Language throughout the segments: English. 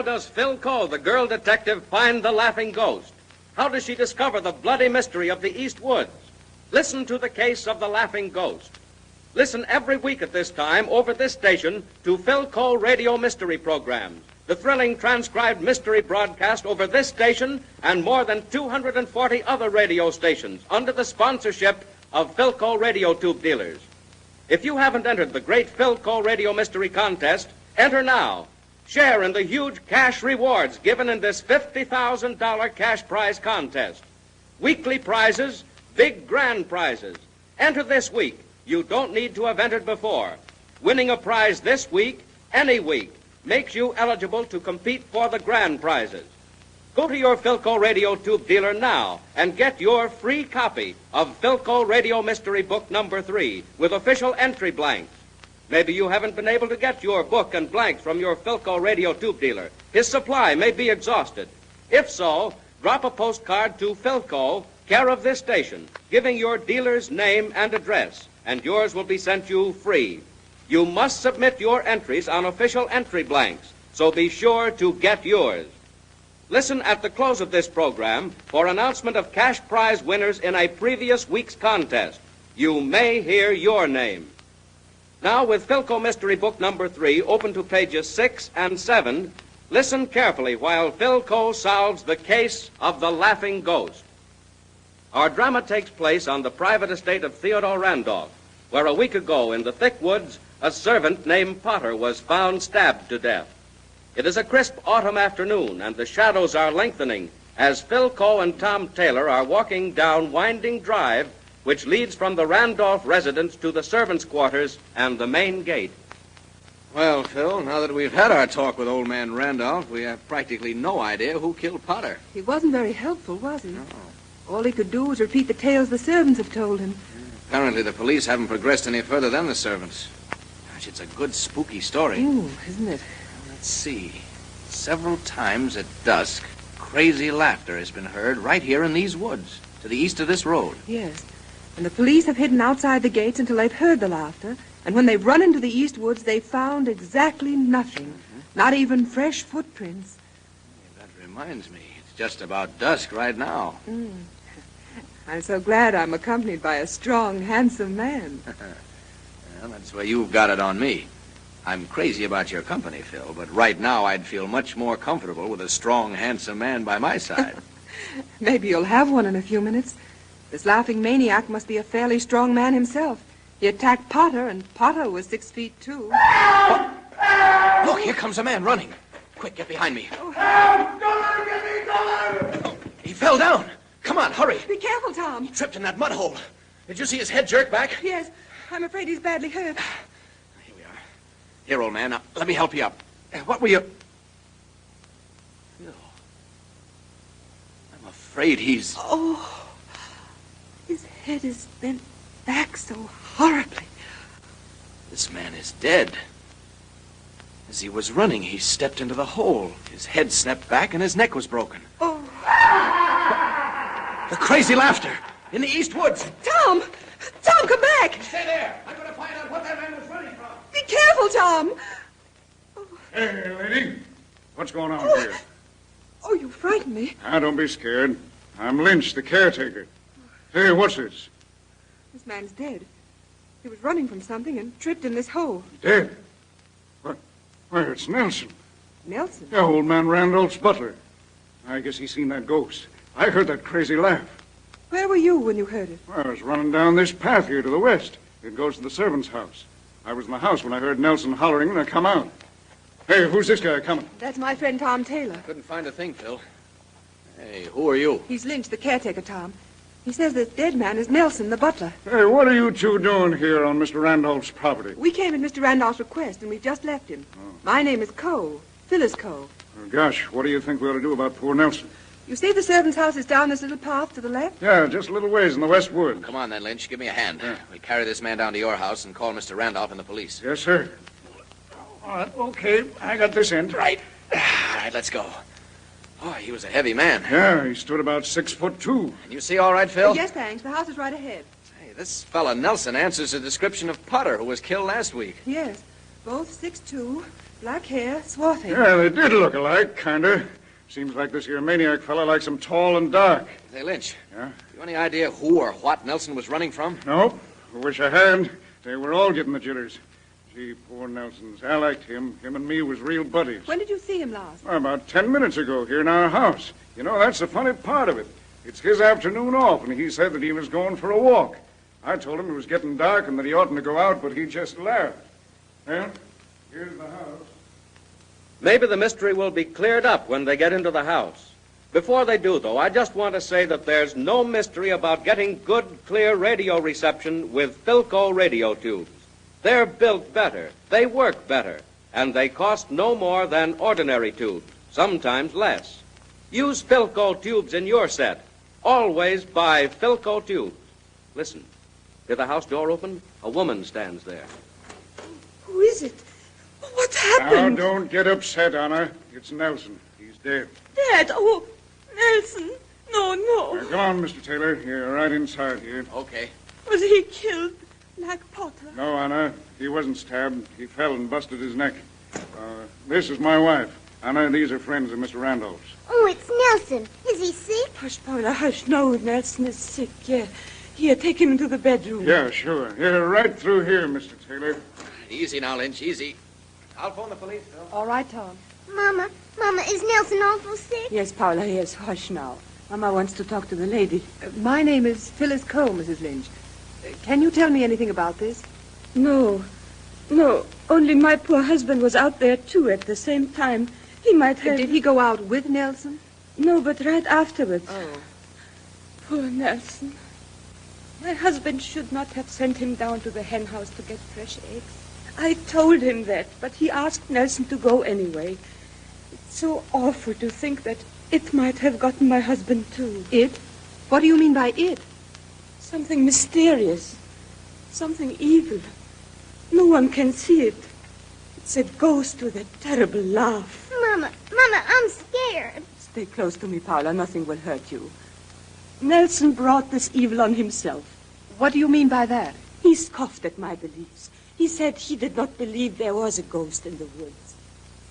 does Phyl Coe, the girl detective, find the laughing ghost? How does she discover the bloody mystery of the East Woods? Listen to the case of the laughing ghost. Listen every week at this time over this station to Phyl Coe radio mystery programs, the thrilling transcribed mystery broadcast over this station and more than 240 other radio stations under the sponsorship of Phyl Coe radio tube dealers. If you haven't entered the great Phyl Coe radio mystery contest, enter now. Share in the huge cash rewards given in this $50,000 cash prize contest. Weekly prizes, big grand prizes. Enter this week. You don't need to have entered before. Winning a prize this week, any week, makes you eligible to compete for the grand prizes. Go to your Phyl Coe radio tube dealer now and get your free copy of Phyl Coe Radio Mystery Book number 3 with official entry blanks. Maybe you haven't been able to get your book and blanks from your Phyl Coe radio tube dealer. His supply may be exhausted. If so, drop a postcard to Phyl Coe, care of this station, giving your dealer's name and address, and yours will be sent you free. You must submit your entries on official entry blanks, so be sure to get yours. Listen at the close of this program for announcement of cash prize winners in a previous week's contest. You may hear your name. Now, with Phyl Coe Mystery Book number 3, open to pages 6 and 7, listen carefully while Phyl Coe solves the case of the laughing ghost. Our drama takes place on the private estate of Theodore Randolph, where a week ago in the thick woods, a servant named Potter was found stabbed to death. It is a crisp autumn afternoon, and the shadows are lengthening as Phyl Coe and Tom Taylor are walking down Winding Drive, which leads from the Randolph residence to the servants' quarters and the main gate. Well, Phil, now that we've had our talk with old man Randolph, we have practically no idea who killed Potter. He wasn't very helpful, was he? No. All he could do was repeat the tales the servants have told him. Apparently the police haven't progressed any further than the servants. Gosh, it's a good spooky story. Ooh, isn't it? Let's see. Several times at dusk, crazy laughter has been heard right here in these woods, to the east of this road. Yes. And the police have hidden outside the gates until they've heard the laughter. And when they've run into the east woods, they've found exactly nothing. Not even fresh footprints. That reminds me, it's just about dusk right now. I'm so glad I'm accompanied by a strong, handsome man. Well, that's where you've got it on me. I'm crazy about your company, Phil, but right now I'd feel much more comfortable with a strong, handsome man by my side. Maybe you'll have one in a few minutes. This laughing maniac must be a fairly strong man himself. He attacked Potter, and Potter was 6 feet, too. Oh. Look, here comes a man running. Quick, get behind me. Help! Don't let him get me! Don't let him! Oh, he fell down. Come on, hurry. Be careful, Tom. He tripped in that mud hole. Did you see his head jerk back? Yes, I'm afraid he's badly hurt. Here we are. Here, old man, now, let me help you up. What were you... Phil, I'm afraid he's... Oh, his head is bent back so horribly. This man is dead. As he was running, he stepped into the hole. His head snapped back and his neck was broken. Oh. The crazy laughter in the east woods. Tom! Tom, come back! Stay there. I'm going to find out what that man was running from. Be careful, Tom! Hey, lady. What's going on here? Oh, you frightened me. Now, don't be scared. I'm Lynch, the caretaker. Hey, what's this? This man's dead. He was running from something and tripped in this hole. Dead? What? Why, it's Nelson. Nelson? Yeah, old man Randolph's butler. I guess he's seen that ghost. I heard that crazy laugh. Where were you when you heard it? Well, I was running down this path here to the west. It goes to the servant's house. I was in the house when I heard Nelson hollering and I come out. Hey, who's this guy coming? That's my friend Tom Taylor. Couldn't find a thing, Phil. Hey, who are you? He's Lynch, the caretaker, Tom. He says this dead man is Nelson, the butler. Hey, what are you two doing here on Mr. Randolph's property? We came at Mr. Randolph's request, and we've just left him. Oh. My name is Coe, Phyllis Coe. Oh, gosh, what do you think we ought to do about poor Nelson? You say the servant's house is down this little path to the left? Yeah, just a little ways in the west woods. Come on then, Lynch. Give me a hand. Yeah. We carry this man down to your house and call Mr. Randolph and the police. Yes, sir. All right, okay. I got this end. Right. All right, let's go. Oh, he was a heavy man. Yeah, he stood about 6'2". Can you see all right, Phil? Yes, thanks. The house is right ahead. Hey, this fella Nelson answers the description of Potter, who was killed last week. Yes. Both 6'2", black hair, swarthy. Yeah, they did look alike, kinda. Seems like this here maniac fella likes him tall and dark. Hey, Lynch. Yeah? You any idea who or what Nelson was running from? Nope. I wish I had. They were all getting the jitters. Gee, poor Nelson's. I liked him. Him and me was real buddies. When did you see him last? Well, about 10 minutes ago, here in our house. You know, that's the funny part of it. It's his afternoon off, and he said that he was going for a walk. I told him it was getting dark and that he oughtn't to go out, but he just laughed. Well, here's the house. Maybe the mystery will be cleared up when they get into the house. Before they do, though, I just want to say that there's no mystery about getting good, clear radio reception with Phyl Coe radio tubes. They're built better, they work better, and they cost no more than ordinary tubes, sometimes less. Use Phyl Coe tubes in your set. Always buy Phyl Coe tubes. Listen, hear the house door open? A woman stands there. Who is it? What Now, happened? don't get upset, Anna. It's Nelson. He's dead. Dad, oh, Nelson. No. Now, come on, Mr. Taylor. You're right inside here. Okay. Was he killed like Potter? No, Anna. He wasn't stabbed. He fell and busted his neck. This is my wife. Anna, these are friends of Mr. Randolph's. Oh, it's Nelson. Is he sick? Hush, Paula, hush. No, Nelson is sick, yeah. Here, take him into the bedroom. Yeah, sure. Here, right through here, Mr. Taylor. Easy now, Lynch, easy. I'll phone the police, Phil. All right, Tom. Mama, is Nelson awful sick? Yes, Paula, yes. Hush now. Mama wants to talk to the lady. My name is Phyl Coe, Mrs. Lynch. Can you tell me anything about this? No. Only my poor husband was out there, too, at the same time. He might have... Did he go out with Nelson? No, but right afterwards. Oh. Poor Nelson. My husband should not have sent him down to the hen house to get fresh eggs. I told him that, but he asked Nelson to go anyway. It's so awful to think that it might have gotten my husband, too. It? What do you mean by it? Something mysterious. Something evil. No one can see it. It's a ghost with a terrible laugh. Mama, I'm scared. Stay close to me, Paula. Nothing will hurt you. Nelson brought this evil on himself. What do you mean by that? He scoffed at my beliefs. He said he did not believe there was a ghost in the woods.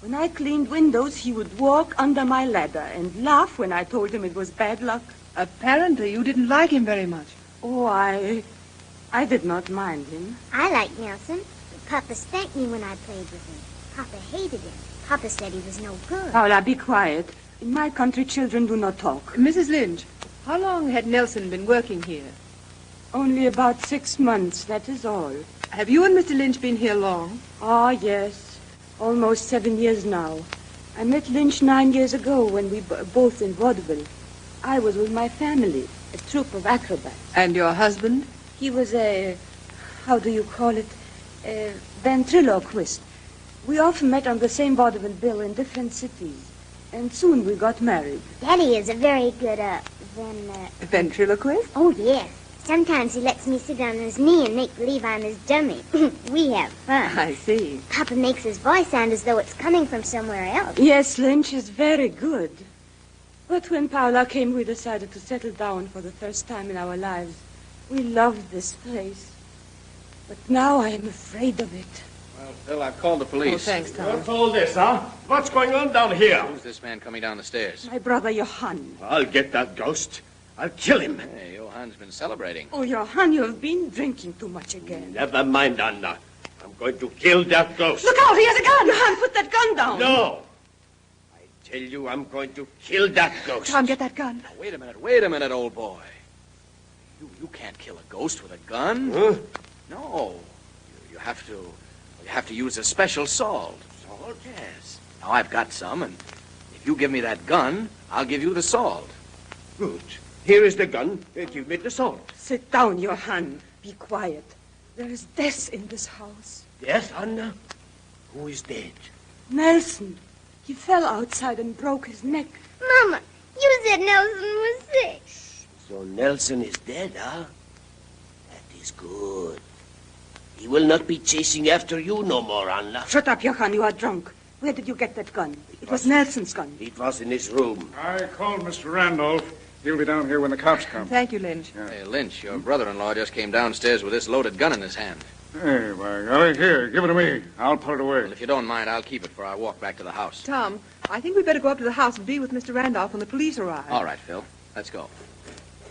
When I cleaned windows, he would walk under my ladder and laugh when I told him it was bad luck. Apparently you didn't like him very much. Oh, I did not mind him. I like Nelson. Papa spanked me when I played with him. Papa hated him. Papa said he was no good. Paula, be quiet. In my country, children do not talk. Mrs. Lynch, how long had Nelson been working here? Only about 6 months, that is all. Have you and Mr. Lynch been here long? Ah, yes. Almost 7 years now. I met Lynch 9 years ago when we both in vaudeville. I was with my family, a troupe of acrobats. And your husband? He was how do you call it? A ventriloquist. We often met on the same vaudeville bill in different cities. And soon we got married. Daddy is a very good, Ventriloquist? Oh, yes. Sometimes he lets me sit on his knee and make believe I'm his dummy. We have fun. I see. Papa makes his voice sound as though it's coming from somewhere else. Yes, Lynch is very good. But when Paula came, we decided to settle down for the first time in our lives. We loved this place. But now I am afraid of it. Well, Phil, I've called the Oh, police. thanks, Tom. What's all this, huh? What's going on down here? Who's this man coming down the stairs? My brother Johann. I'll get that ghost. I'll kill him. Hey, Johann's been celebrating. Oh, Johann, you have been drinking too much again. Never mind, Anna. I'm going to kill that ghost. Look out, he has a gun! Johann, put that gun down! No! I tell you, I'm going to kill that ghost. Tom, get that gun. Now, wait a minute, old boy. You can't kill a ghost with a gun. Huh? No. You have to use a special salt. Salt? Yes. Now, I've got some, and if you give me that gun, I'll give you the salt. Good. Here is the gun. Give me the salt. Sit down, Johann. Be quiet. There is death in this house. Yes, Anna? Who is dead? Nelson. He fell outside and broke his neck. Mama, you said Nelson was sick. So Nelson is dead, huh? That is good. He will not be chasing after you no more, Anna. Shut up, Johann. You are drunk. Where did you get that gun? It was Nelson's gun. It was in his room. I called Mr. Randolph. He'll be down here when the cops come. Thank you, Lynch. Hey, Lynch, your brother-in-law just came downstairs with this loaded gun in his hand. Hey, by golly, here, give it to me. I'll put it away. Well, if you don't mind, I'll keep it for our walk back to the house. Tom, I think we'd better go up to the house and be with Mr. Randolph when the police arrive. All right, Phil. Let's go.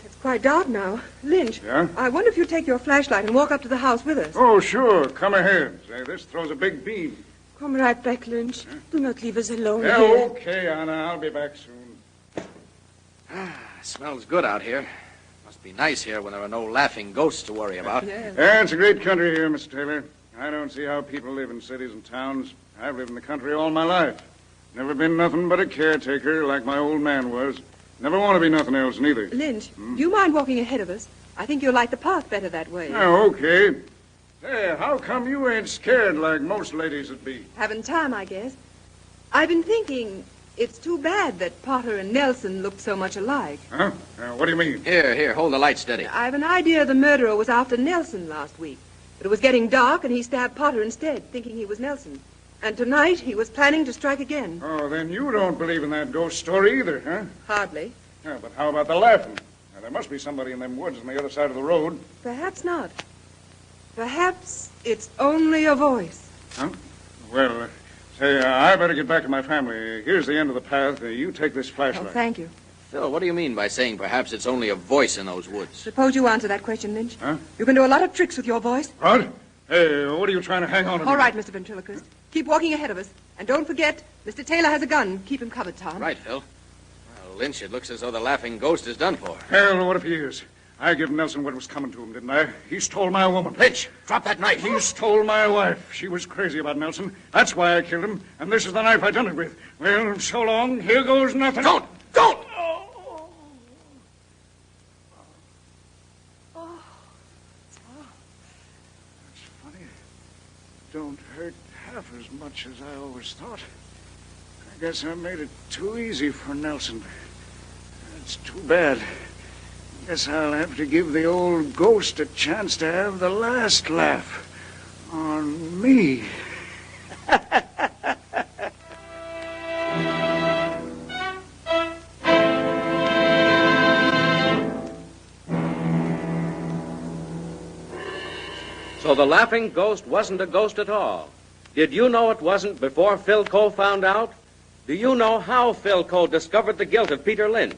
It's quite dark now. Lynch, Yeah? I wonder if you'd take your flashlight and walk up to the house with us. Oh, sure. Come ahead. Say, this throws a big beam. Come right back, Lynch. Do not leave us alone Yeah, here. okay, Anna. I'll be back soon. Smells good out here. Must be nice here when there are no laughing ghosts to worry about. Yes. Yeah, it's a great country here, Mr. Taylor. I don't see how people live in cities and towns. I've lived in the country all my life. Never been nothing but a caretaker like my old man was. Never want to be nothing else, neither. Lynch, do you mind walking ahead of us? I think you'll like the path better that way. Oh, okay. Say, how come you ain't scared like most ladies would be? Having time, I guess. I've been thinking it's too bad that Potter and Nelson looked so much alike. Huh? What do you mean? Here, hold the light steady. I've an idea the murderer was after Nelson last week. But it was getting dark, and he stabbed Potter instead, thinking he was Nelson. And tonight, he was planning to strike again. Oh, then you don't believe in that ghost story either, huh? Hardly. Yeah, but how about the laughing? Now, there must be somebody in them woods on the other side of the road. Perhaps not. Perhaps it's only a voice. Huh? Well, say, I better get back to my family. Here's the end of the path. You take this Oh, flashlight. thank you. Phil, what do you mean by saying perhaps it's only a voice in those woods? Suppose you answer that question, Lynch. Huh? You can do a lot of tricks with your voice. What? Hey, what are you trying to hang on to? All right, Mr. Ventriloquist. Keep walking ahead of us. And don't forget, Mr. Taylor has a gun. Keep him covered, Tom. Right, Phil. Well, Lynch, it looks as though the laughing ghost is done for. Hell, what if he is? I give Nelson what was coming to him, didn't I? He stole my woman. Lynch, drop that knife. He stole my wife. She was crazy about Nelson. That's why I killed him. And this is the knife I done it with. Well, so long. Here goes nothing. Don't! That's funny. Don't hurt half as much as I always thought. I guess I made it too easy for Nelson. That's too bad. Guess I'll have to give the old ghost a chance to have the last laugh on me. So the laughing ghost wasn't a ghost at all. Did you know it wasn't before Phyl Coe found out? Do you know how Phyl Coe discovered the guilt of Peter Lynch?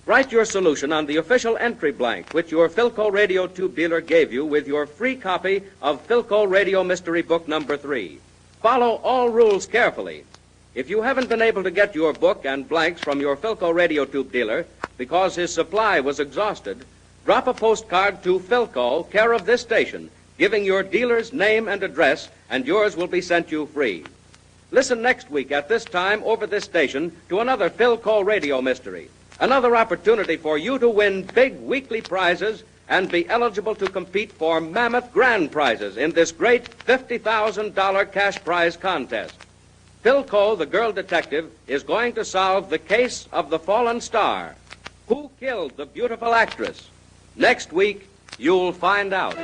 Write your solution on the official entry blank, which your Phyl Coe radio tube dealer gave you with your free copy of Phyl Coe Radio Mystery Book number 3. Follow all rules carefully. If you haven't been able to get your book and blanks from your Phyl Coe radio tube dealer because his supply was exhausted, drop a postcard to Phyl Coe, care of this station, giving your dealer's name and address, and yours will be sent you free. Listen next week at this time over this station to another Phyl Coe Radio Mystery. Another opportunity for you to win big weekly prizes and be eligible to compete for mammoth grand prizes in this great $50,000 cash prize contest. Phyl Coe, the girl detective, is going to solve the case of the fallen star. Who killed the beautiful actress? Next week, you'll find out.